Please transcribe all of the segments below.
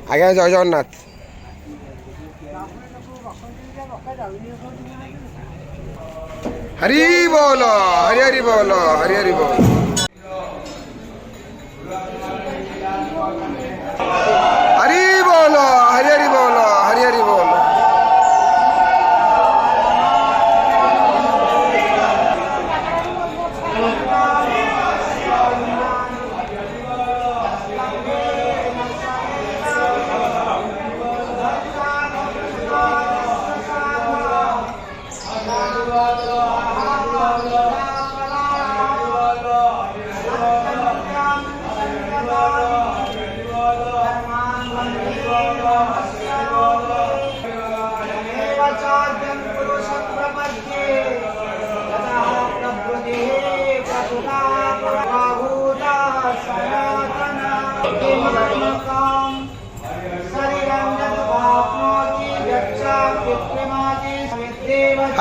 ଆଜ୍ଞା ଜୟ ଜଗନ୍ନାଥ। ହରି ବୋଲ ହରି ହରି ବୋଲ ହରି ହରି ବୋଲ। हरी बोलो हरी हरी बोलो हरी हरी बोलो।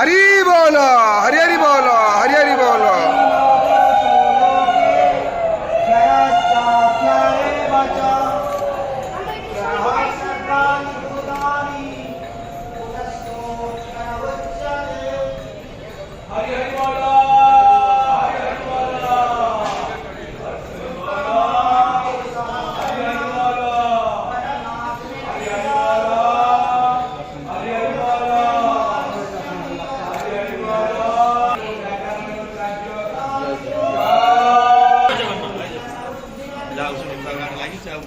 हरी बोलो हरी हरी बोलो हरी हरी बोलो। Jauh sebentar lagi jauh.